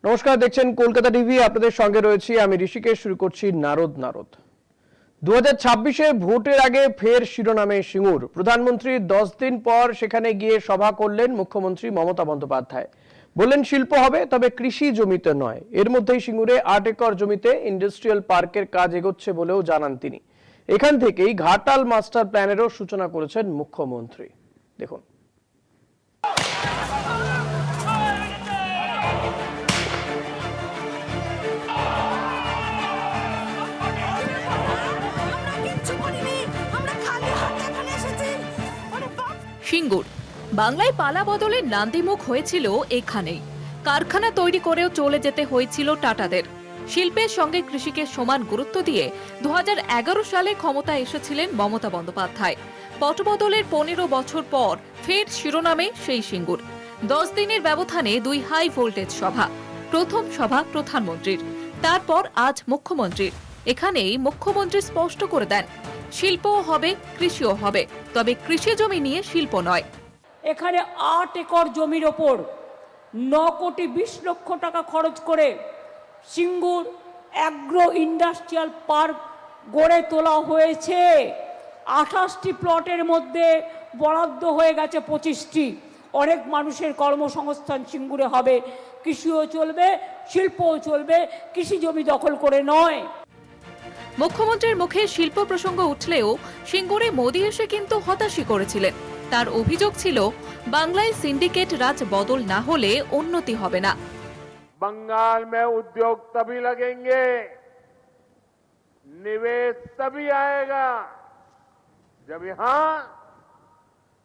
নমস্কার, দেখছেন কলকাতা টিভি। আপনাদের সঙ্গে রয়েছি আমি ঋষিকেশ। শুরু করছি নারদ। 2026-এ ভোটের আগে ফের শিরোনামে সিঙ্গুর। প্রধানমন্ত্রী 10 দিন পর সেখানে গিয়ে সভা করলেন মুখ্যমন্ত্রী মমতা বন্দ্যোপাধ্যায়। বললেন শিল্প হবে, তবে কৃষি জমিতে নয়। এর মধ্যেই সিঙ্গুরে 8 একর জমিতে ইন্ডাস্ট্রিয়াল পার্কের কাজ এগোচ্ছে বলেও জানান তিনি। এখান থেকেই ঘাটাল মাস্টার প্ল্যানেরও সূচনা করেছেন মুখ্যমন্ত্রী। দেখুন। সিঙ্গুর বাংলায় পালা বদলের নান্দিমুখ হয়েছিল এখানেই। কারখানা তৈরি করেও চলে যেতে হয়েছিল টাটাদের। শিল্পের সঙ্গে কৃষিকে সমান গুরুত্ব দিয়ে 2011 সালে ক্ষমতায় এসেছিলেন মমতা বন্দ্যোপাধ্যায়। পটবদলের 15 বছর পর ফের শিরোনামে সেই সিঙ্গুর। 10 দিনের ব্যবধানে 2 হাই ভোল্টেজ সভা। প্রথম সভা প্রধানমন্ত্রীর, তারপর আজ মুখ্যমন্ত্রীর। এখানেই মুখ্যমন্ত্রী স্পষ্ট করে দেন শিল্পও হবে, কৃষিও হবে, তবে কৃষি জমি নিয়ে শিল্প নয়। এখানে 8 একর জমির ওপর 9 কোটি 20 লক্ষ টাকা খরচ করে সিঙ্গুর অ্যাগ্রো ইন্ডাস্ট্রিয়াল পার্ক গড়ে তোলা হয়েছে। 28টি প্লটের মধ্যে বরাদ্দ হয়ে গেছে 25টি। অনেক মানুষের কর্মসংস্থান সিঙ্গুরে হবে, কৃষিও চলবে, শিল্পও চলবে, কৃষি জমি দখল করে নয়। মুখ্যমন্ত্রীর মুখে শিল্প প্রসঙ্গ উঠলেও সিঙ্গুরে মোদি এসে কিন্তু হতাশই করেছিলেন। তার অভিযোগ ছিল বাংলায় সিন্ডিকেট রাজ বদল না হলে উন্নতি হবে না। बंगाल में उद्योग तभी लगेंगे, निवेश तभी आएगा जब यहां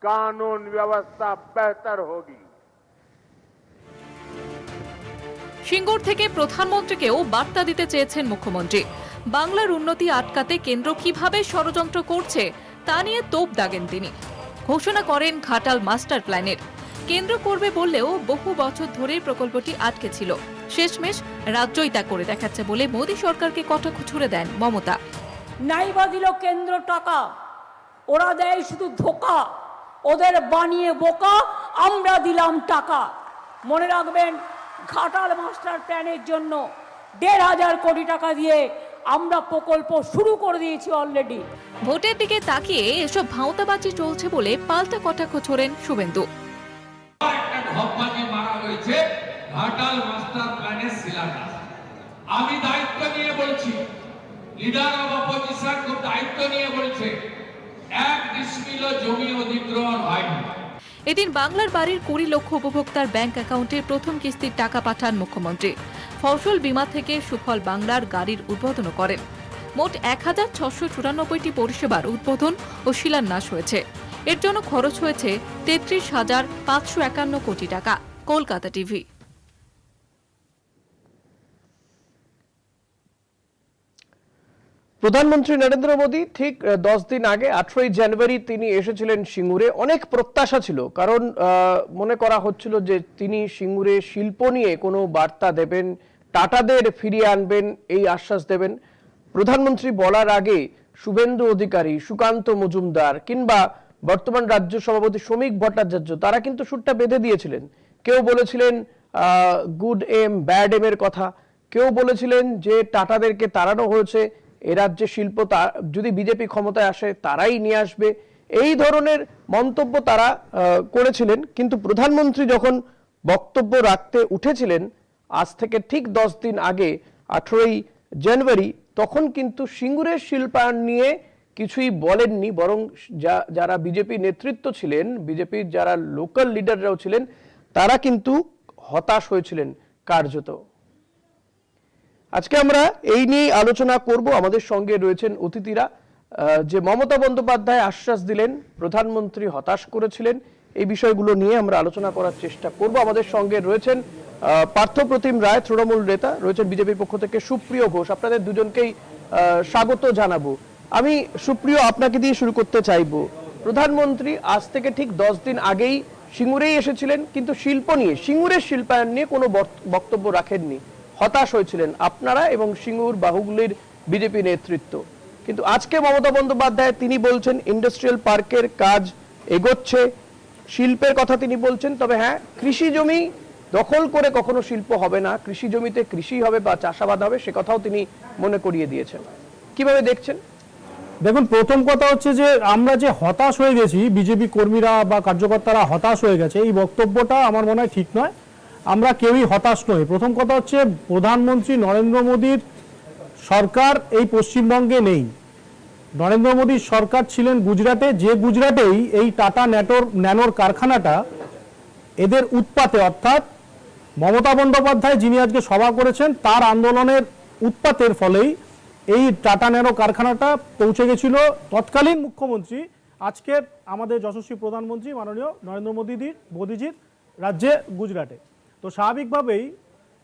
कानून व्यवस्था बेहतर होगी। সিঙ্গুর থেকে প্রধানমন্ত্রীকেও বার্তা দিতে চেয়েছেন মুখ্যমন্ত্রী। বাংলার উন্নতি আটকাতে কেন্দ্র কিভাবে ষড়যন্ত্র করছে তা নিয়ে তোপ দাগেন তিনি। ঘোষণা করেন ঘাটাল মাস্টার প্ল্যানের। কেন্দ্র করবে বললেও বহু বছর ধরে প্রকল্পটি আটকে ছিল। শেষমেশ রাজ্যই তা করে দেখাচ্ছে বলে মোদী সরকারকে কটাক্ষ ছুড়ে দেন মমতা। নাইবা দিল কেন্দ্র টাকা, ওরা দেয় শুধু ধোকা, ওদের বানিয়ে বোকা, আমরা দিলাম টাকা। মনে রাখবেন, ঘাটাল মাস্টার প্ল্যানের জন্য 1,500 কোটি টাকা দিয়ে আমরা প্রকল্প শুরু করে দিয়েছি অলরেডি। ভোটের দিকে তাকিয়ে এসব ভাঁওতাবাজি চলছে বলে পাল্টা কটাক্ষ ছোড়েন শুভেন্দু। একটা ঢপবাজি মারা হয়েছে ঘাটাল মাস্টার প্ল্যানের শিলান্যাস। আমি দায়িত্ব নিয়ে বলছি, লিডার অব অপোজিশন খুব দায়িত্ব নিয়ে বলছে, 1 ডিসমিলও জমি অধিগ্রহণ হয়নি। এদিন বাংলার বাড়ির 20 লক্ষ উপভোক্তার ব্যাংক অ্যাকাউন্টে প্রথম কিস্তির টাকা পাঠান মুখ্যমন্ত্রী। ফসল বীমা থেকে সুফল বাংলার গাড়ির উদ্বোধন করেন। মোট 1694টি পরিষেবার উদ্বোধন ও শিলান্যাস হয়েছে। এর জন্য খরচ হয়েছে 33,551 কোটি টাকা। কলকাতা টিভি। প্রধানমন্ত্রী নরেন্দ্র মোদী ঠিক 10 দিন আগে 18 জানুয়ারি তিনি এসেছিলেন সিঙ্গুরে। অনেক প্রত্যাশা ছিল, কারণ মনে করা হচ্ছিল যে তিনি সিঙ্গুরে শিল্প নিয়ে কোনো বার্তা দেবেন, টাটাদের ফিরিয়ে আনবেন, এই আশ্বাস দেবেন। প্রধানমন্ত্রী বলার আগে শুভেন্দু অধিকারী, সুকান্ত মজুমদার কিংবা বর্তমান রাজ্য সভাপতি শ্রমিক ভট্টাচার্য তারা কিন্তু সুরটা বেঁধে দিয়েছিলেন। কেউ বলেছিলেন গুড এম ব্যাড এম এর কথা, কেউ বলেছিলেন যে টাটাদেরকে তাড়ানো হয়েছে, এ রাজ্যে শিল্প যদি বিজেপি ক্ষমতায় আসে তারাই নিয়ে আসবে, এই ধরনের মন্তব্য তারা করেছিলেন। কিন্তু প্রধানমন্ত্রী যখন বক্তব্য রাখতে উঠেছিলেন আজ থেকে ঠিক 10 দিন আগে 18 জানুয়ারি, তখন কিন্তু সিঙ্গুরের শিল্পায়ন নিয়ে কিছুই বলেননি। বরং যারা বিজেপি নেতৃত্ব ছিলেন, বিজেপির যারা লোকাল লিডাররাও ছিলেন, তারা কিন্তু হতাশ হয়েছিলেন কার্যত। আজকে আমরা এই নিয়ে আলোচনা করব। আমাদের সঙ্গে রয়েছেন অতিথিরা। যে মমতা বন্দ্যোপাধ্যায় আশ্বাস দিলেন, প্রধানমন্ত্রী হতাশ করেছিলেন, এই বিষয়গুলো নিয়ে আমরা আলোচনা করার চেষ্টা করব। আমাদের সঙ্গে রয়েছেন পার্থপ্রতিম রায়, তৃণমূল নেতা, রয়েছেন বিজেপির পক্ষ থেকে সুপ্রিয় ঘোষ। আপনাদের দুজনকেই স্বাগত জানাবো। আমি সুপ্রিয় আপনাকে দিয়ে শুরু করতে চাইবো। প্রধানমন্ত্রী আজ থেকে ঠিক 10 দিন আগেই সিঙ্গুরেই এসেছিলেন, কিন্তু শিল্প নিয়ে, সিঙ্গুরের শিল্পায়ন নিয়ে কোনো বক্তব্য রাখেননি। হতাশ হয়েছিলেন আপনারা এবং সিঙ্গুর বাহুগুলির বিজেপি নেতৃত্ব। কিন্তু আজকে মমতা বন্দ্যোপাধ্যায় তিনি বলছেন ইন্ডাস্ট্রিয়াল পার্কের কাজ এগোচ্ছে, শিল্পের কথা তিনি বলছেন, তবে হ্যাঁ কৃষি জমি দখল করে কখনো শিল্প হবে না, কৃষি জমিতে কৃষি হবে বা চাষাবাদ হবে, সে কথাও তিনি মনে করিয়ে দিয়েছেন। কিভাবে দেখছেন? দেখুন, প্রথম কথা হচ্ছে যে আমরা যে হতাশ হয়ে গেছি, বিজেপি কর্মীরা বা কার্যকর্তারা হতাশ হয়ে গেছে, এই বক্তব্যটা আমার মনে হয় ঠিক নয়। আমরা কেউই হতাশ নই। প্রথম কথা হচ্ছে প্রধানমন্ত্রী নরেন্দ্র মোদীর সরকার এই পশ্চিমবঙ্গে নেই। নরেন্দ্র মোদীর সরকার ছিলেন গুজরাটে, যে গুজরাটেই এই টাটা ন্যানোর কারখানাটা এদের উৎপাতে, অর্থাৎ মমতা বন্দ্যোপাধ্যায় যিনি আজকে সভা করেছেন তার আন্দোলনের উৎপাতের ফলেই এই টাটা ন্যানো কারখানাটা পৌঁছে গেছিল তৎকালীন মুখ্যমন্ত্রী, আজকের আমাদের যশস্বী প্রধানমন্ত্রী মাননীয় নরেন্দ্র মোদীজির রাজ্যে গুজরাটে। তো স্বাভাবিকভাবেই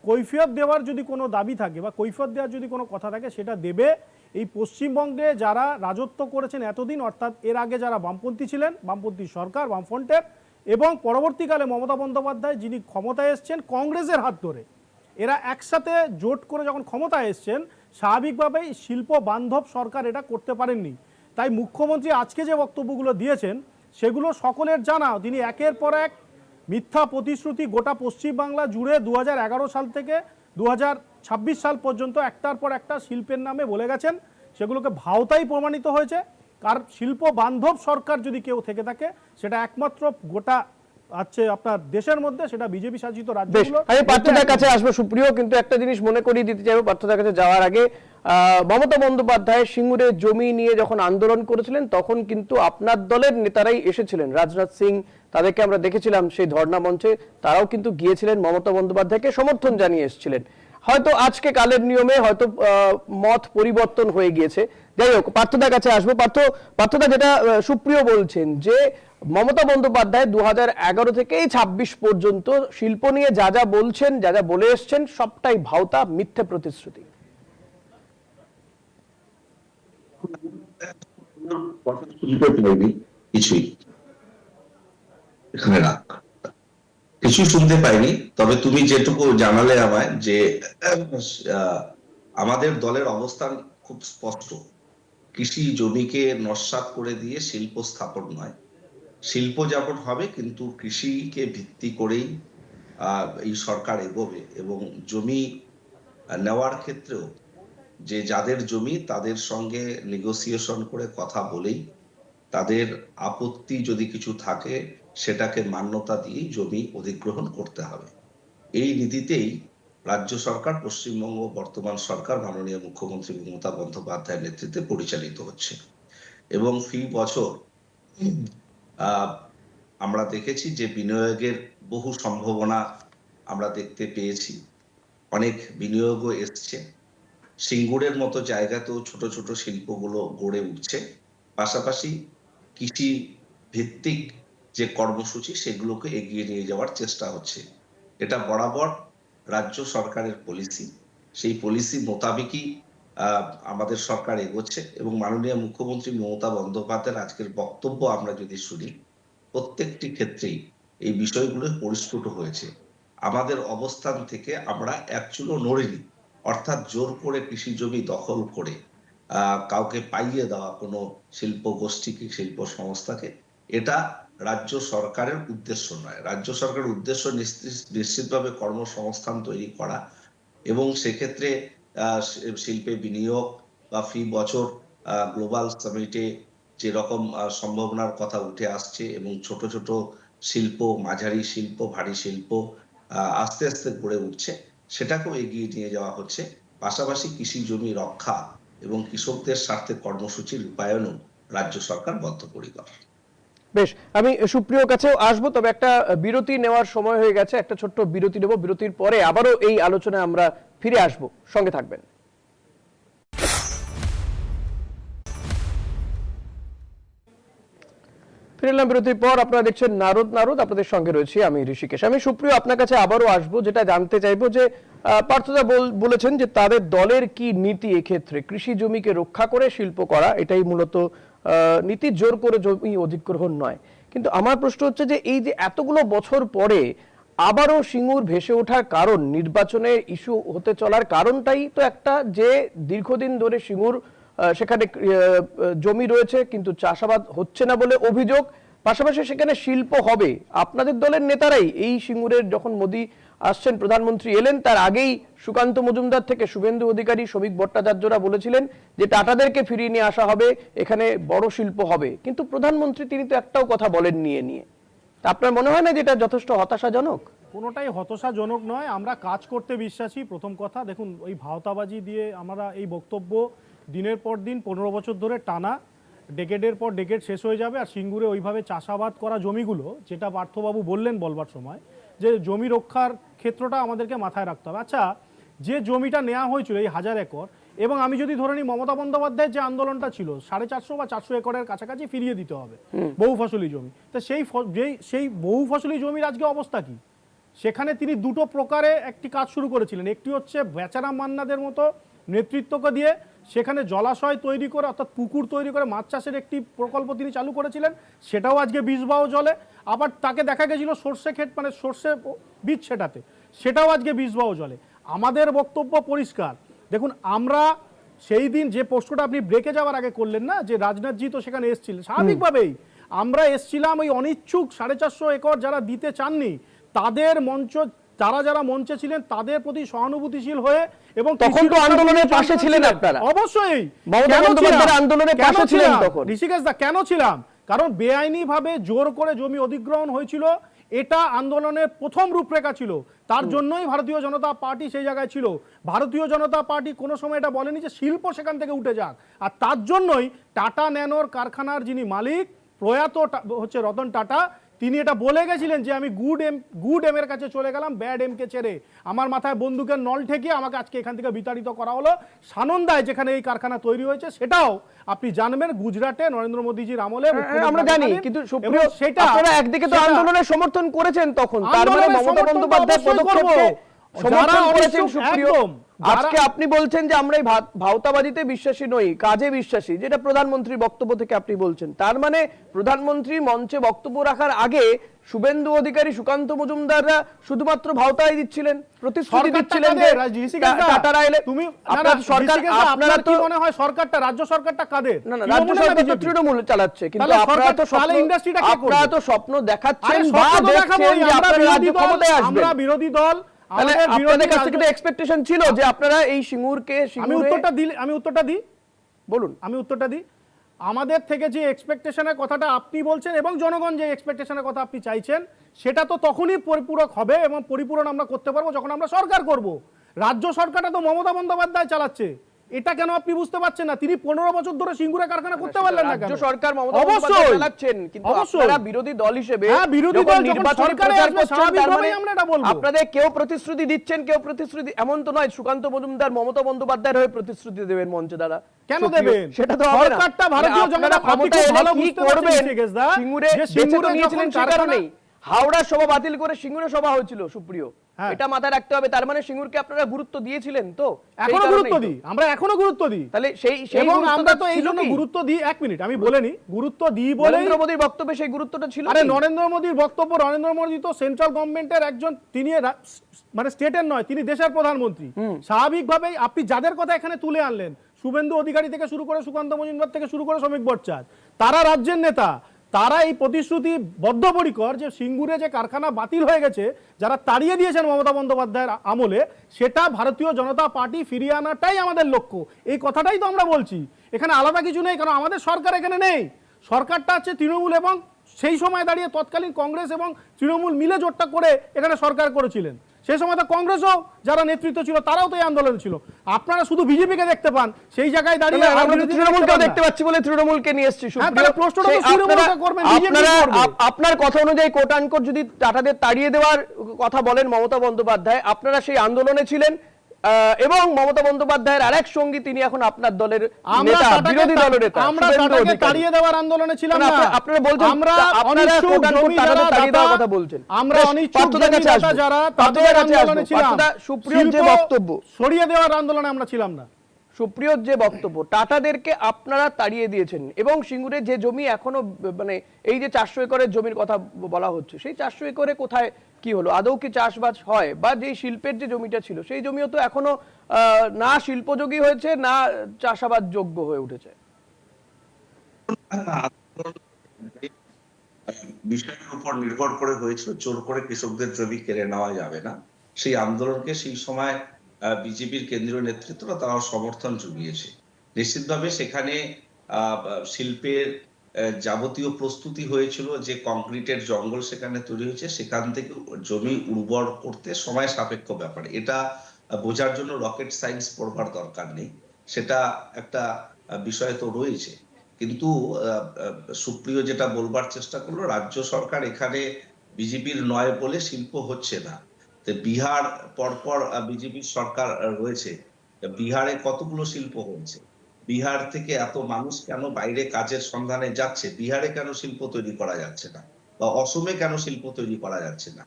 কৈফিয়ত দেওয়ার যদি কোনো দাবি থাকে বা কৈফিয়ত দেওয়ার যদি কোনো কথা থাকে সেটা দেবে এই পশ্চিমবঙ্গে যারা রাজত্ব করেছেন এতদিন, অর্থাৎ এর আগে যারা বামপন্থী ছিলেন, বামপন্থী সরকার বামফ্রন্টের, এবং পরবর্তীকালে মমতা বন্দ্যোপাধ্যায় যিনি ক্ষমতায় এসছেন কংগ্রেসের হাত ধরে, এরা একসাথে জোট করে যখন ক্ষমতায় এসছেন, স্বাভাবিকভাবেই শিল্প বান্ধব সরকার এটা করতে পারেননি। তাই মুখ্যমন্ত্রী আজকে যে বক্তব্যগুলো দিয়েছেন সেগুলো সকলের জানা। তিনি একের পর এক মিথ্যা প্রতিশ্রুতি গোটা পশ্চিমবাংলা জুড়ে 2011 সাল থেকে 2026 সাল পর্যন্ত একটার পর একটা শিল্পের নামে বলে গেছেন, সেগুলোকে ভাওতাই প্রমাণিত হয়েছে। আর শিল্প বান্ধব সরকার যদি কেউ থেকে থাকে সেটা একমাত্র গোটা আপনার দেশের মধ্যে সেটা বিজেপি শাসিত রাজ্যগুলো। আমি পার্থদার কাছে আসবো সুপ্রিয়, কিন্তু একটা জিনিস মনে করিয়ে দিতে চাইবো পার্থদার কাছে যাওয়ার আগে, মমতা বন্দ্যোপাধ্যায় সিঙ্গুরে জমি নিয়ে যখন আন্দোলন করেছিলেন তখন কিন্তু আপনার দলের নেতারাই এসেছিলেন, রাজনাথ সিং, তাদেরকে আমরা দেখেছিলাম সেই ধর্ণা মঞ্চে, তারাও কিন্তু গিয়েছিলেন মমতা বন্দ্যোপাধ্যায়কে সমর্থন জানিয়ে এসেছিলেন। হয়তো আজকে কালের নিয়মে হয়তো মত পরিবর্তন হয়ে গিয়েছে। যাই হোক, পার্থদার কাছে আসবো। পার্থদা, যেটা সুপ্রিয় বলছেন যে মমতা বন্দ্যোপাধ্যায় 2011 থেকে 26 পর্যন্ত শিল্প নিয়ে যা যা বলছেন, যা যা বলে এসছেন, সবটাই ভাওতা, মিথ্যে প্রতিশ্রুতি। কিছুই এখানে রাখ, কিছু শুনতে পাইনি। তবে তুমি যেটুকু জানালে আমায় যে আমাদের দলের অবস্থান খুব স্পষ্ট। কৃষি জমিকে নস্যাৎ করে দিয়ে শিল্প স্থাপন নয়, শিল্প যেমন হবে কিন্তু কৃষিকে ভিত্তি করেই এই সরকার এগোবে। এবং জমি নেওয়ার ক্ষেত্রেও যে যাদের জমি তাদের সঙ্গে নেগোসিয়েশন করে কথা বলেই, তাদের আপত্তি যদি কিছু থাকে সেটাকে মান্যতা দিয়ে জমি অধিগ্রহণ করতে হবে। এই নীতিতেই রাজ্য সরকার, পশ্চিমবঙ্গ বর্তমান সরকার মাননীয় মুখ্যমন্ত্রী মমতা বন্দ্যোপাধ্যায়ের নেতৃত্বে পরিচালিত হচ্ছে। এবং ফি বছর আমরা দেখেছি যে বিনিয়োগের বহু সম্ভাবনা আমরা দেখতে পেয়েছি, অনেক বিনিয়োগও এসছে। সিঙ্গুরের মতো জায়গাতেও ছোট ছোট শিল্পগুলো গড়ে উঠছে। পাশাপাশি কৃষি ভিত্তিক যে কর্মসূচি সেগুলোকে এগিয়ে নিয়ে যাওয়ার চেষ্টা হচ্ছে। এটা বরাবর রাজ্য সরকারের পলিসি, সেই পলিসি মোতাবেকই আমাদের সরকার এগোচ্ছে। এবং মাননীয় মুখ্যমন্ত্রী মমতা বন্দ্যোপাধ্যায়ের আজকের বক্তব্য আমরা যদি শুনি, প্রত্যেকটি ক্ষেত্রেই এই বিষয়গুলো পরিস্ফুট হয়েছে। আমাদের অবস্থান থেকে আমরা এক চুলো নড়িনি, অর্থাৎ জোর করে কৃষি জমি দখল করে কাউকে পাইয়ে দেওয়া কোনো শিল্প গোষ্ঠীকে, শিল্প সংস্থাকে, এটা রাজ্য সরকারের উদ্দেশ্য নয়। রাজ্য সরকারের উদ্দেশ্য নিশ্চিতভাবে কর্মসংস্থান তৈরি করা, এবং সেক্ষেত্রে শিল্পে বিনিয়োগ বা ফি বছর গ্লোবাল সামিটে যেরকম সম্ভাবনার কথা উঠে আসছে, এবং ছোট ছোট শিল্প, মাঝারি শিল্প, ভারী শিল্প আস্তে আস্তে গড়ে উঠছে, সেটাকেও এগিয়ে নিয়ে যাওয়া হচ্ছে। পাশাপাশি কৃষি জমি রক্ষা এবং কৃষকদের স্বার্থে কর্মসূচি রূপায়ণও রাজ্য সরকার বদ্ধপরিকর। বেশ, আমি সুপ্রিয়র কাছেও আসবো, তবে একটা বিরতি নেওয়ার সময় হয়ে গেছে, একটা ছোট্ট বিরতি নেব। বিরতির পরে আবারও এই আলোচনায় আমরা ফিরে আসবো, সঙ্গে থাকবেন। ফিরে এলাম বিরতির পর। আপনারা দেখছেন নারদ, আপনাদের সঙ্গে রয়েছি আমি ঋষিকেশ। আমি সুপ্রিয় আপনার কাছে আবারও আসবো, যেটা জানতে চাইবো যে পার্থদা বলেছেন যে তাদের দলের কি নীতি এক্ষেত্রে, কৃষি জমিকে রক্ষা করে শিল্প করা, এটাই মূলত নীতি, জোর করে জমি অধিগ্রহণ নয়। কিন্তু আমার প্রশ্ন হচ্ছে যে এই যে এতগুলো বছর পরে আবারও সিঙ্গুর ভেসে ওঠার কারণ, নির্বাচনের ইস্যু হতে চলার কারণটাই তো একটা, যে দীর্ঘদিন ধরে সিঙ্গুর সেখানে জমি রয়েছে কিন্তু চাষাবাদ হচ্ছে না বলে অভিযোগ, পাশাপাশি সেখানে শিল্প হবে। আপনাদের দলের নেতারাই এই সিঙ্গুরের যখন মোদী আসছেন, প্রধানমন্ত্রী এলেন, তার আগেই সুকান্ত মজুমদার থেকে শুভেন্দু অধিকারী, শ্রমিক ভট্টাচার্যরা বলেছিলেন যে টাটাদেরকে ফিরিয়ে নিয়ে আসা হবে, এখানে বড় শিল্প হবে। কিন্তু প্রধানমন্ত্রী তিনি তো একটাও কথা বলেননি এ নিয়ে। তা আপনার মনে হয় না যে এটা যথেষ্ট হতাশাজনক? কোনোটাই হতাশাজনক নয়, আমরা কাজ করতে বিশ্বাসী। প্রথম কথা, দেখুন ওই ভাওতাবাজি দিয়ে আমরা এই বক্তব্য দিনের পর দিন 15 বছর ধরে টানা, ডেকেডের পর ডেকেড শেষ হয়ে যাবে। আর সিঙ্গুরে ওইভাবে চাষাবাদ করা জমিগুলো, যেটা পার্থবাবু বললেন বলবার সময়, যে জমি রক্ষার ক্ষেত্রটা আমাদেরকে মাথায় রাখতে হবে। আচ্ছা, যে জমিটা নেওয়া হয়েছিল এই 1000 একর, এবং আমি যদি ধরে নিই মমতা বন্দ্যোপাধ্যায়ের যে আন্দোলনটা ছিল 450 বা 400 একরের কাছাকাছি ফিরিয়ে দিতে হবে বহু ফসলি জমি, তো সেই বহু ফসলি জমির আজকে অবস্থা কি? সেখানে তিনি দুটো প্রকারে একটি কাজ শুরু করেছিলেন। একটি হচ্ছে বেচারাম মান্নাদের মতো নেতৃত্বকে দিয়ে সেখানে জলাশয় তৈরি করে, অর্থাৎ পুকুর তৈরি করে মাছ চাষের একটি প্রকল্প তিনি চালু করেছিলেন, সেটাও আজকে বিষবাও জলে। আবার তাকে দেখা গেছিল সর্ষে ক্ষেত, মানে সর্ষে বীজ ছেটাতে, সেটাও আজকে বিষবাও জলে। আমাদের বক্তব্য পরিষ্কার। দেখুন, আমরা সেই দিন যে প্রশ্নটা আপনি ব্রেকে যাওয়ার আগে করলেন না, যে রাজনাথজি তো সেখানে এসেছিলেন, স্বাভাবিকভাবেই আমরা এসছিলাম ওই অনিচ্ছুক 450 একর যারা দিতে চাননি তাদের মঞ্চ, তারা যারা মঞ্চে ছিলেন তাদের প্রতি সহানুভূতিশীল হয়ে, এবং তখন তো আন্দোলনের পাশে ছিলেন আপনারা। অবশ্যই মমতা বন্দ্যোপাধ্যায়ের আন্দোলনের পাশে ছিলেন তখন। ঋষিকেশ দা, কেন ছিলাম? কারণ বেআইনি ভাবে জোর করে জমি অধিগ্রহণ হয়েছিল, এটা আন্দোলনের প্রথম রূপরেখা ছিল। তার জন্যই ভারতীয় জনতা পার্টি সেই জায়গায় ছিল। ভারতীয় জনতা পার্টি কোনো সময় এটা বলেনি যে শিল্প সেখান থেকে উঠে যাক। আর তার জন্যই টাটা ন্যানোর কারখানার যিনি মালিক প্রয়াত হচ্ছে রতন টাটা, তিনি এটা বলে গেছিলেন যে আমি গুড এম এর কাছে চলে গেলাম ব্যাড এম কে ছেড়ে। আমার মাথায় বন্দুকের নল ঠেকিয়ে আমাকে আজকে এখান থেকে বিতাড়িত করা হলো। সানন্দায় যেখানে এই কারখানা তৈরি হয়েছে সেটাও আপনি জানবেন গুজরাটে নরেন্দ্র মোদীজির আমলে। আমরা জানি, কিন্তু সুপ্রিয়, আপনারা একদিকে তো আন্দোলনের সমর্থন করেছেন তখন, তার মানে মমতা বন্দ্যোপাধ্যায়ের পদক্ষেপকে সমর্থন করেছেন সুপ্রিয়। আজকে আপনি বলছেন যে আমরা এই ভাওতাবাজিতে বিশ্বাসী নই, কাজে বিশ্বাসী, যেটা প্রধানমন্ত্রীর বক্তব্য থেকে আপনি বলছেন। তার মানে প্রধানমন্ত্রী মঞ্চে বক্তব্য রাখার আগে শুভেন্দু অধিকারী, সুকান্ত মজুমদাররা শুধুমাত্র ভাওতাই দিচ্ছিলেন, প্রতিশ্রুতি দিচ্ছিলেন যে টাটারা এলে। তুমি সরকার, আপনারা তো মনে হয় সরকারটা, রাজ্য সরকারটা কাদের? না না, রাজ্য সরকার তো তৃণমূল চালাচ্ছে, কিন্তু আপনারা তো স্বপ্ন দেখাচ্ছেন বা দেখছেন যে আপনারা রাজ্য ক্ষমতায় আসবেন। আমরা বিরোধী দল, আপনাদের কাছ থেকে এক্সপেকটেশন ছিল যে আপনারা এই সিঙ্গুরকে, আমি উত্তরটা দিই। আমাদের থেকে যে এক্সপেকটেশনের কথাটা আপনি বলছেন এবং জনগণ যে এক্সপেকটেশনের কথা আপনি চাইছেন, সেটা তো তখনই পরিপূরক হবে এবং পরিপূরণ আমরা করতে পারবো যখন আমরা সরকার করব। রাজ্য সরকারটা তো মমতা বন্দ্যোপাধ্যায় চালাচ্ছে, এটা কেন আপনি বুঝতে পারছেন না? তিনি 15 বছর ধরে সিঙ্গুরে কারখানা করতে পারলেন না কেন? রাজ্য সরকার মমতা বন্দ্যোপাধ্যায় চালাচ্ছেন, কিন্তু আপনারা বিরোধী দল হিসেবে বিরোধী দল যখন সরকারে আসবে স্বাভাবিকভাবেই আমরা এটা বলবো। আপনাদের কেউ প্রতিশ্রুতি দিচ্ছেন, কেউ প্রতিশ্রুতি, এমন তো নয় সুকান্ত মজুমদার মমতা বন্দ্যোপাধ্যায়ের হয়ে প্রতিশ্রুতি দেবেন মঞ্চে দাঁড়া। কেন দেবেন? সেটা তো হবে না। সরকারটা ভারতীয় জনতা পার্টি ভালো বুঝতে করবেন। সিঙ্গুরে বেঁচে তো নিয়েছিলেন সেই কারণেই হাওড়ার সভা বাতিল করে সিঙ্গুরে সভা হয়েছিল সুপ্রিয়, এটা মাথায় রাখতে হবে। তার মানে সিঙ্গুরকে আপনারা গুরুত্ব দিয়েছিলেন তো? এখনো গুরুত্ব দিই, আমরা এখনো গুরুত্ব দিই। তাহলে সেই এবং আমরা তো এই জন্য গুরুত্ব দিই। এক মিনিট, আমি বলেনি গুরুত্ব দিই বলে নরেন্দ্র মোদীর বক্তব্যে সেই গুরুত্বটা ছিল। আরে নরেন্দ্র মোদীর বক্তব্য, নরেন্দ্র মোদী তো সেন্ট্রাল গভর্নমেন্টের একজন, তিনি মানে স্টেটের নয়, তিনি দেশের প্রধানমন্ত্রী। স্বাভাবিকভাবেই আপনি যাদের কথা এখানে তুলে আনলেন, শুভেন্দু অধিকারী থেকে শুরু করে সুকান্ত মজুমদার থেকে শুরু করে শ্রমিক ভট্টাচার্য, তারা রাজ্যের নেতা, তারা এই প্রতিশ্রুতি বদ্ধপরিকর যে সিঙ্গুরে যে কারখানা বাতিল হয়ে গেছে, যারা তাড়িয়ে দিয়েছেন মমতা বন্দ্যোপাধ্যায়ের আমলে, সেটা ভারতীয় জনতা পার্টি ফিরিয়ে আনাটাই আমাদের লক্ষ্য। এই কথাটাই তো আমরা বলছি, এখানে আলাদা কিছু নেই। কারণ আমাদের সরকার এখানে নেই, সরকারটা আছে তৃণমূল, এবং সেই সময় দাঁড়িয়ে তৎকালীন কংগ্রেস এবং তৃণমূল মিলে জোটটা করে এখানে সরকার করেছিলেন। সেই সময় তো কংগ্রেসও যারা নেতৃত্ব ছিল তারাও তো এই আন্দোলনে ছিল। আপনারা শুধু বিজেপিকে দেখতে পান, সেই জায়গায় দাঁড়িয়ে তৃণমূলকে দেখতে পাচ্ছি বলে তৃণমূলকে নিয়ে এসেছি। আপনার কথা অনুযায়ী কোট আনকোট যদি টাটাদের তাড়িয়ে দেওয়ার কথা বলেন মমতা বন্দ্যোপাধ্যায়, আপনারা সেই আন্দোলনে ছিলেন এবং মমতা বন্দ্যোপাধ্যায়ের আরেক সঙ্গী, তিনি এখন আপনার দলের নেতা, বিরোধী দলের নেতা। আমরা টাটাকে তাড়িয়ে দেওয়ার আন্দোলনে ছিলাম না। আপনারা বলছেন আমরা অনিচ্ছুক জমি যারা তাড়িয়ে দেওয়ার কথা বলছেন। আমরা অনিচ্ছুক জমি যারা তাদের আন্দোলনে ছিলাম। সুপ্রিয় যে বক্তব্য, সরিয়ে দেওয়ার আন্দোলনে আমরা ছিলাম না। সুপ্রিয় যে বক্তব্য, টাটাদেরকে আপনারা তাড়িয়ে দিয়েছেন এবং সিঙ্গুরে যে জমি এখনো, মানে এই যে 400 একরের জমির কথা বলা হচ্ছে, সেই 400 একরে কোথায় কি হলো? আদৌ কি চাষবাস হয়? বা যে শিল্পের যে জমিটা ছিল সেই জমিও তো এখনো না শিল্পযোগী হয়েছে, না চাষাবাদ যোগ্য হয়ে উঠেছে। বিষয়ের উপর নির্ভর করে হয়েছিল, জোর করে কৃষকদের জমি কেড়ে নেওয়া যাবে না। সেই আন্দোলনকে সেই সময় বিজেপির কেন্দ্রীয় নেতৃত্বরা তারাও সমর্থন জুগিয়েছে। নিশ্চিতভাবে সেখানে শিল্পের যাবতীয় প্রস্তুতি হয়েছিল, যে কংক্রিটের জঙ্গল সেখানে তৈরি হয়েছে, সেখান থেকে জমি উর্বর করতে সময় সাপেক্ষ ব্যাপার। এটা বোঝার জন্য রকেট সায়েন্স পড়বার দরকার নেই, সেটা একটা বিষয় তো রয়েছে। কিন্তু সুপ্রিয় যেটা বলবার চেষ্টা করলো, রাজ্য সরকার এখানে বিজেপির নয় বলে শিল্প হচ্ছে না। তো বিহার পরপর বিজেপির সরকার রয়েছে, বিহারে কতগুলো শিল্প হয়েছে, বিহার থেকে এত মানুষ কেন বাইরে কাজের সন্ধানে যাচ্ছে, বিহারে কেন শিল্প তৈরি করা যাচ্ছে না, বা অসমে কেন শিল্প তৈরি করা যাচ্ছে না?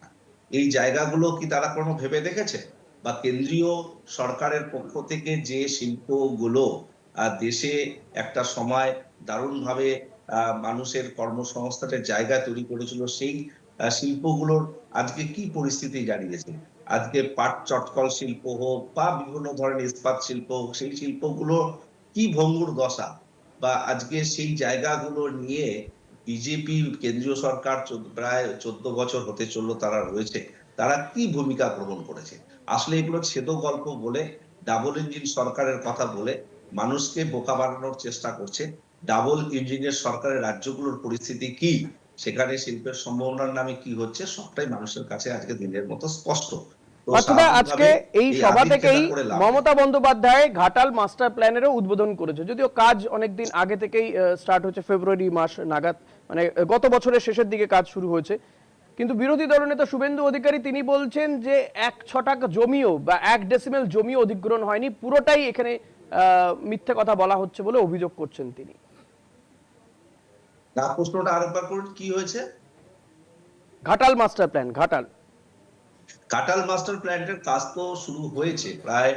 এই জায়গাগুলো কি তারা কোনো ভেবে দেখেছে? বা কেন্দ্রীয় সরকারের পক্ষ থেকে যে শিল্পগুলো দেশে একটা সময় দারুণভাবে মানুষের কর্মসংস্থানের জায়গা তৈরি করেছিল, সেই শিল্পগুলোর আজকে কি পরিস্থিতি দাঁড়িয়েছে? আজকে পাট চটকল শিল্প হোক বা বিভিন্ন ধরনের ইস্পাত শিল্প হোক, সেই শিল্পগুলো কি ভঙ্গুর দশা, বা আজকে সেই জায়গাগুলো নিয়ে বিজেপি কেন্দ্রীয় সরকার প্রায় 14 বছর হতে চললো তারা রয়েছে, তারা কি ভূমিকা গ্রহণ করেছে? আসলে এগুলো ছেদ গল্প বলে, ডাবল ইঞ্জিন সরকারের কথা বলে মানুষকে বোকা বানানোর চেষ্টা করছে। ডাবল ইঞ্জিনের সরকারের রাজ্যগুলোর পরিস্থিতি কি, সেখানে শিল্পের সম্ভাবনার নামে কি হচ্ছে, সবটাই মানুষের কাছে আজকে দিনের মতো স্পষ্ট। তো পার্থদা, আজকে এই সভা আদিত্যতা থেকেই করে লাভ নেই। মমতা বন্দ্যোপাধ্যায় ঘাটাল মাস্টার প্ল্যানেরও উদ্বোধন করেছে, যদিও কাজ অনেকদিন আগে থেকেই স্টার্ট হচ্ছে, ফেব্রুয়ারি মাস নাগাদ, মানে গত বছরের শেষের দিকে কাজ শুরু হয়েছে। কিন্তু বিরোধী দলনেতা শুভেন্দু অধিকারী তিনি বলছেন যে 1 ছটাক জমিও বা 1 ডেসিমেল জমিও অধিগ্রহণ হয়নি, পুরোটাই এখানে মিথ্যে কথা বলা হচ্ছে বলে অভিযোগ করছেন তিনি। না, প্রশ্নটা আরেকবার করুন, কি হয়েছে? Ghatal master plan, Ghatal master প্ল্যানের কাজ তো শুরু হয়েছে, প্রায়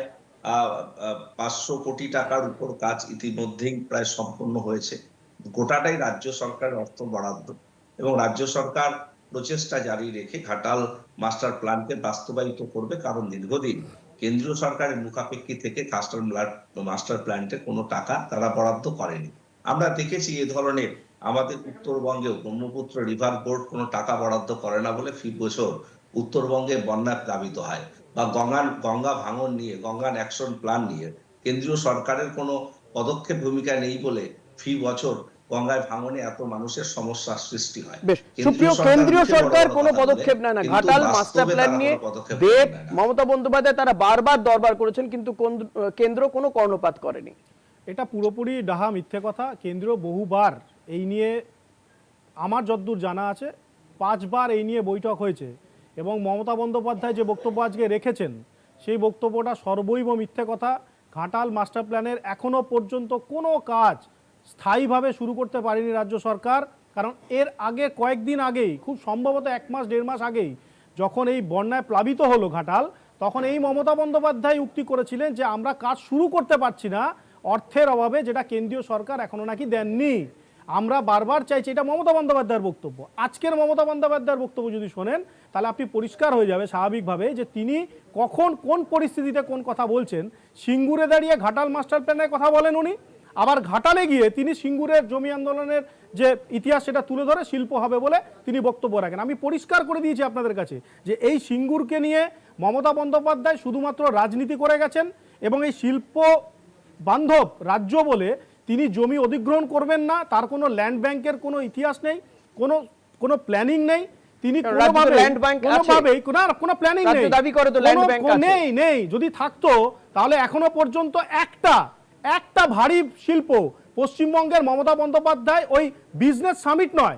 500 কোটি টাকার উপর কাজ ইতিমধ্যেই প্রায় সম্পন্ন হয়েছে। গোটাটাই রাজ্য সরকারের অর্থ বরাদ্দ, এবং রাজ্য সরকার প্রচেষ্টা জারি রেখে ঘাটাল মাস্টার প্ল্যানকে বাস্তবায়িত করবে, কারণ দীর্ঘদিন কেন্দ্রীয় সরকারের মুখাপেক্ষি থেকে মাস্টার প্ল্যানের কোনো টাকা তারা বরাদ্দ করেনি। আমরা দেখেছি এ ধরনের আমাদের উত্তরবঙ্গেও ব্রহ্মপুত্র রিভার বোর্ড কোনো টাকা বরাদ্দ করে না বলে ফি বছর উত্তরবঙ্গে বন্যা প্লাবিত হয়, বা গঙ্গা ভাঙন নিয়ে, গঙ্গা অ্যাকশন প্ল্যান নিয়ে কেন্দ্রীয় সরকারের কোনো পদক্ষেপ ভূমিকা নেই বলে ফি বছর গঙ্গায় ভাঙনে এত মানুষের সমস্যার সৃষ্টি হয়। বেশ, সুপ্রিয় কেন্দ্রীয় সরকার কোনো পদক্ষেপ নেয় না ঘাটাল মাস্টার প্ল্যান নিয়ে। দেব, মমতা বন্দ্যোপাধ্যায় তারা বারবার দরবার করেছেন, কিন্তু কেন্দ্র কোনো কর্ণপাত করেনি। এটা পুরোপুরি ডাহা মিথ্যে কথা। কেন্দ্র বহুবার এই নিয়ে, আমার যতদূর জানা আছে 5 বার এই নিয়ে বৈঠক হয়েছে, এবং মমতা বন্দ্যোপাধ্যায় যে বক্তব্য আজকে রেখেছেন সেই বক্তব্যটা সর্বৈব মিথ্যে কথা। ঘাটাল মাস্টার প্ল্যানের এখনো পর্যন্ত কোনো কাজ স্থায়ীভাবে শুরু করতে পারেনি রাজ্য সরকার, কারণ এর আগে কয়েকদিন আগেই, খুব সম্ভবত 1 মাস 1.5 মাস আগেই, যখন এই বন্যায় প্লাবিত হলো ঘাটাল, তখন এই মমতা বন্দ্যোপাধ্যায় উক্তি করেছিলেন যে আমরা কাজ শুরু করতে পারছি না অর্থের অভাবে, যেটা কেন্দ্রীয় সরকার এখনো নাকি দেননি। আমরা বারবার চাইছি, এটা মমতা বন্দ্যোপাধ্যায়ের বক্তব্য। আজকের মমতা বন্দ্যোপাধ্যায়ের বক্তব্য যদি শোনেন, তাহলে আপনি পরিষ্কার হয়ে যাবে স্বাভাবিকভাবে যে তিনি কখন কোন পরিস্থিতিতে কোন কথা বলছেন। সিঙ্গুরে দাঁড়িয়ে ঘাটাল মাস্টার প্ল্যানের কথা বলেন উনি, আবার ঘাটালে গিয়ে তিনি সিঙ্গুরের জমি আন্দোলনের যে ইতিহাস সেটা তুলে ধরে শিল্প হবে বলে তিনি বক্তব্য রাখেন। আমি পরিষ্কার করে দিয়েছি আপনাদের কাছে যে এই সিঙ্গুরকে নিয়ে মমতা বন্দ্যোপাধ্যায় শুধুমাত্র রাজনীতি করে গেছেন, এবং এই শিল্প বান্ধব রাজ্য বলে তিনি জমি অধিগ্রহণ করবেন না, তার কোনো ল্যান্ড ব্যাংকের কোনো ইতিহাস নেই, কোনো প্ল্যানিং নেই। তিনি কোনোভাবেই কোনো প্ল্যানিং নেই। যদি থাকতো তাহলে এখনো পর্যন্ত একটা ভারী শিল্প পশ্চিমবঙ্গের মমতা বন্দ্যোপাধ্যায় ওই বিজনেস সামিট নয়,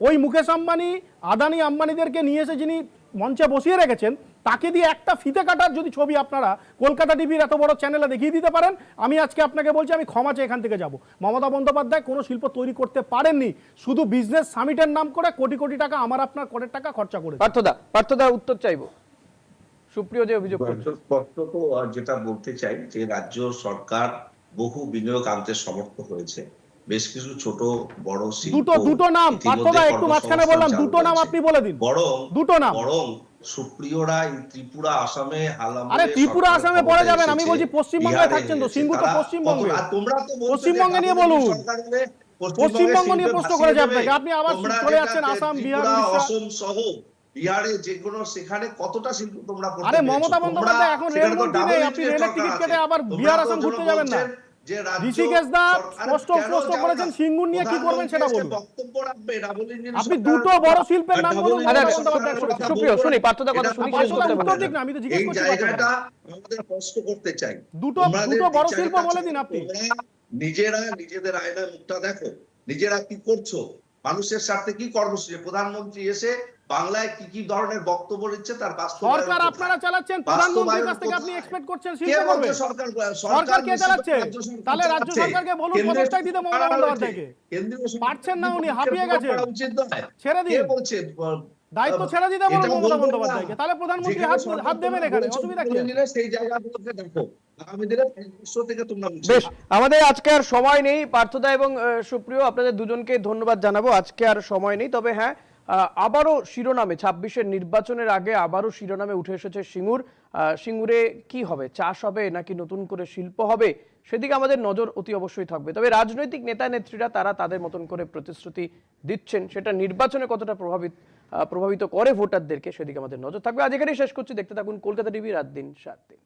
ওই মুকেশ আম্বানি, আদানি আম্বানিদেরকে নিয়ে এসে যিনি মঞ্চে বসিয়ে রেখেছেন, তাকে দিয়ে একটা ফিতে কাটার যদি ছবি আপনারা কলকাতা টিভির এত বড় চ্যানেলে দেখিয়ে দিতে পারেন, আমি আজকে আপনাকে বলছি আমি ক্ষমা চেয়ে এখান থেকে যাব। মমতা বন্দ্যোপাধ্যায় কোনো শিল্প তৈরি করতে পারেননি, শুধু বিজনেস সামিটের নাম করে কোটি কোটি টাকা আমার আপনার করের টাকা খরচা করে। পার্থদা উত্তর চাইবো, সুপ্রিয় যে অভিযোগ করছে। স্পষ্টত যেটা বলতে চাই যে রাজ্য সরকার বহু বিনিয়োগ আনতে সমর্থ হয়েছে, বেশ কিছু ছোট বড় দুটো নাম পার্থদা, একটু মাঝখানে বললাম, দুটো নাম আপনি বলে দিন। দুটো নাম সুপ্রিয়রা ত্রিপুরা, আসামে, আরে ত্রিপুরা আসামে পড়ে যাবেন, আমি বলছি পশ্চিমবঙ্গে থাকছেন তো, সিঙ্গুর তো পশ্চিমবঙ্গে, তোমরা তো পশ্চিমবঙ্গে নিয়ে বলুন। পশ্চিমবঙ্গ নিয়ে প্রশ্ন করেছে আপনাকে, আপনি আবার চলে যাচ্ছেন আসাম, বিহার, উড়িষ্যা। অসম সহ বিহারে যে কোনো সেখানে কতটা শিল্প তোমরা করতে আরে পেরেছো? মমতা বন্দ্যোপাধ্যায় এখন সেখানে তো রেলমন্ত্রী double নেই, আপনি engineer রেলের সরকার টিকিট আছে। কেটে আবার তোমরা বিহার তো আসাম ঘুরতে জন্য যাবেন না। বলছেন যে রাজ্য ঋষিকেশ দা সরকার স্পষ্ট কেন স্পষ্ট যাবে করেছেন না? সিঙ্গুর নিয়ে কি করবেন সেটা বলুন। বক্তব্য রাখবে double engineer আপনি সরকারের দুটো কথা, বড় শিল্পের নাম double বলুন, engineer মমতা সরকারের বন্দ্যোপাধ্যায় কথা করেছেন। সুপ্রিয়, বলবো শুনি না। পার্থদার কথা এটা শুনি, আপনার শেষ করতে উত্তর বলুন। দিন না, আমি তো জিজ্ঞেস এই করছি জায়গাটা আমাদের স্পষ্ট করতে চাই। দুটো তোমাদের বড় বিচারের শিল্প বলে কাছে দিন আপনি। তোমরা নিজেরা নিজেদের আয়নায় মুখটা দেখো, নিজেরা কি করছো, মানুষের স্বার্থে কি কর্মসূচি, প্রধানমন্ত্রী এসে বাংলায় কি কি ধরনের বক্তব্য দিচ্ছে তার বাস্তবায়ন সরকার কোথায়? আপনারা চালাচ্ছেন, প্রধানমন্ত্রীর কাছ থেকে বাস্তবায়ন আপনি কোথায়? এক্সপেক্ট করছেন কে শিল্প করবে। বলছে সরকার? সরকার কে নিশ্চিত চালাচ্ছে? রাজ্য সরকার তাহলে রাজ্য চালাচ্ছে। সরকারকে বলুন কেন্দ্রীয় পদত্যাগ দিতে সরকার মমতা করা বন্দ্যোপাধ্যায়কে। হয়েছে। কেন্দ্রীয় সরকার পারছেন না উনি, পদক্ষেপ হাঁপিয়ে গ্রহণ গেছেন। করা উচিত নয়। ছেড়ে দিন। কে বলছে? দায়িত্ব ছেড়ে দিতে বলুন এটা মমতা বলবো না। বন্দ্যোপাধ্যায়কে, তাহলে প্রধানমন্ত্রী যেখানে হাত সরকার হাত দেবেন তোমরা এখানে, বলেছো, অসুবিধা কি বলে আছে? দিলে সেই জায়গাগুলোকে দেখো। আগামী দিনে উৎস থেকে তোমরা মুছে বেশ, আমাদের আজকে আর সময় নেই। পার্থদা এবং সুপ্রিয়, আপনাদের দুজনকে ধন্যবাদ জানাবো। আজকে আর সময় নেই, তবে হ্যাঁ, আবারও শিরোনামে 26-এর নির্বাচনের আগে আবারও শিরোনামে উঠে এসেছে সিঙ্গুর। সিঙ্গুরে কি হবে, চাষ হবে নাকি নতুন করে শিল্প হবে, সেদিকে আমাদের নজর অতি অবশ্যই থাকবে। তবে রাজনৈতিক নেতা নেত্রীরা তারা তাদের মতন করে প্রতিশ্রুতি দিচ্ছেন, সেটা নির্বাচনে কতটা প্রভাবিত করে ভোটারদেরকে, সেদিকে আমাদের নজর থাকবে। আজ এখানেই শেষ করছি। দেখতে থাকুন কলকাতা টিভি, রাত দিন 7 দিন।